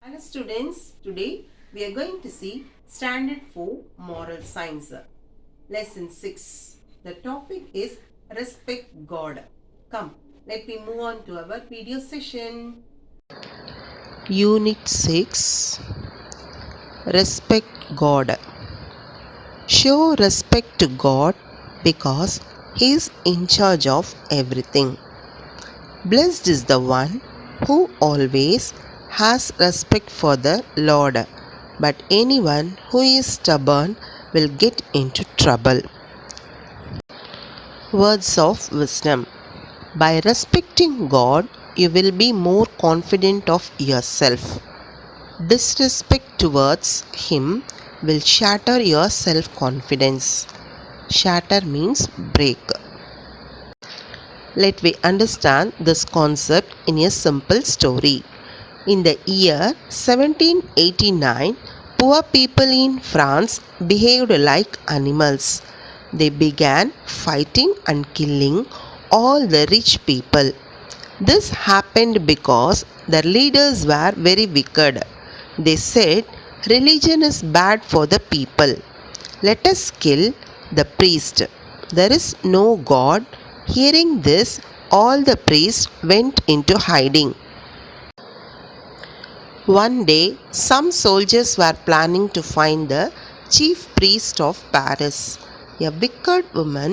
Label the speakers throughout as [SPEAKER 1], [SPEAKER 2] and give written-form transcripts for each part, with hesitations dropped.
[SPEAKER 1] Hello students, today we are going to see Standard 4 Moral Science. Lesson 6. The topic is Respect God. Come, let me move on to our video session.
[SPEAKER 2] Unit 6 Respect God. Show respect to God because He is in charge of everything. Blessed is the one who always has respect for the Lord, but anyone who is stubborn will get into trouble. Words of wisdom. By respecting God, you will be more confident of yourself. Disrespect towards Him will shatter your self confidence. Shatter means break. Let me understand this concept in a simple story. In the year 1789, poor people in France behaved like animals. They began fighting and killing all the rich people. This happened because their leaders were very wicked. They said, "Religion is bad for the people. Let us kill the priest. There is no God." Hearing this, all the priests went into hiding. One day, some soldiers were planning to find the chief priest of Paris. A wicked woman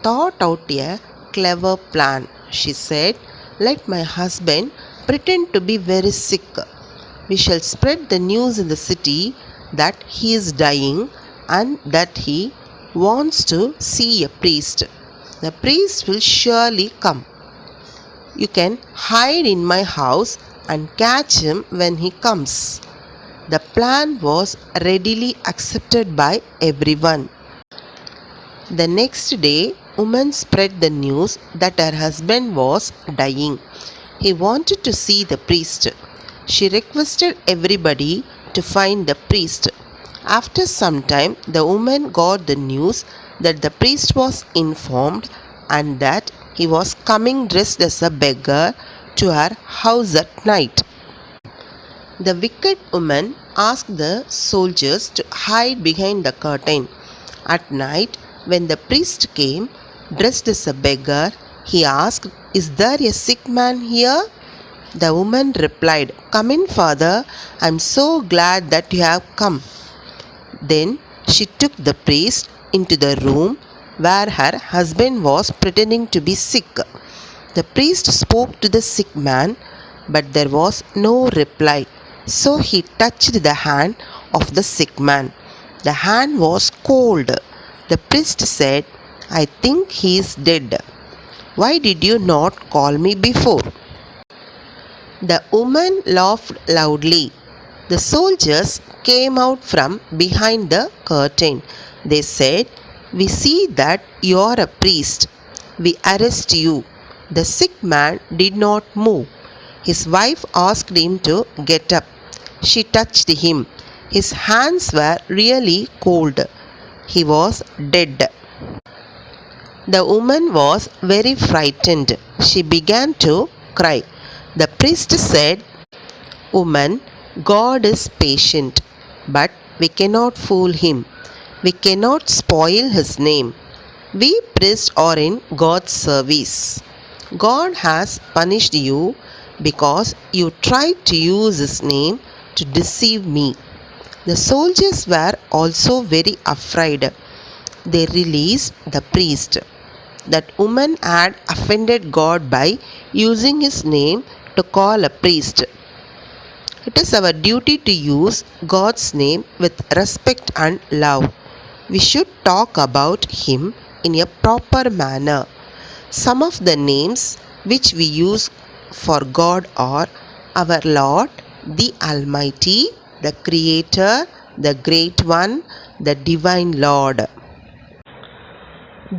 [SPEAKER 2] thought out a clever plan. She said, "Let my husband pretend to be very sick. We shall spread the news in the city that he is dying and that he wants to see a priest. The priest will surely come. You can hide in my house and catch him when he comes." The plan was readily accepted by everyone. The next day, woman spread the news that her husband was dying. He wanted to see the priest. She requested everybody to find the priest. After some time, the woman got the news that the priest was informed and that he was coming dressed as a beggar to her house at night. The wicked woman asked the soldiers to hide behind the curtain. At night, when the priest came, dressed as a beggar, he asked, "Is there a sick man here?" The woman replied, "Come in, father. I am so glad that you have come." Then she took the priest into the room where her husband was pretending to be sick. The priest spoke to the sick man, but there was no reply. So he touched the hand of the sick man. The hand was cold. The priest said, "I think he is dead. Why did you not call me before?" The woman laughed loudly. The soldiers came out from behind the curtain. They said, "We see that you are a priest. We arrest you." The sick man did not move. His wife asked him to get up. She touched him. His hands were really cold. He was dead. The woman was very frightened. She began to cry. The priest said, "Woman, God is patient, but we cannot fool him. We cannot spoil his name. We priests are in God's service. God has punished you because you tried to use his name to deceive me." The soldiers were also very afraid. They released the priest. That woman had offended God by using his name to call a priest. It is our duty to use God's name with respect and love. We should talk about Him in a proper manner. Some of the names which we use for God are our Lord, the Almighty, the Creator, the Great One, the Divine Lord.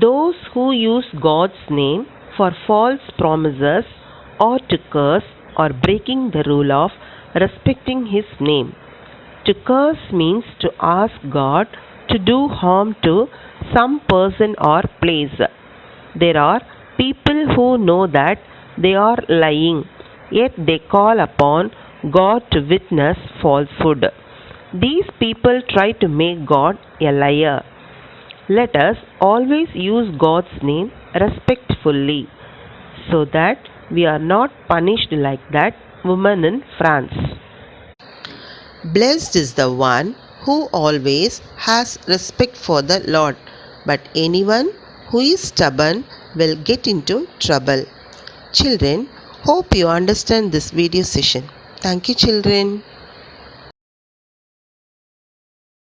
[SPEAKER 2] Those who use God's name for false promises or to curse are breaking the rule of respecting His name. To curse means to ask God to do harm to some person or place. There are people who know that they are lying, yet they call upon God to witness falsehood. These people try to make God a liar. Let us always use God's name respectfully so that we are not punished like that woman in France. Blessed is the one who always has respect for the Lord, but anyone who is stubborn will get into trouble. Children, hope you understand this video session. Thank you, children.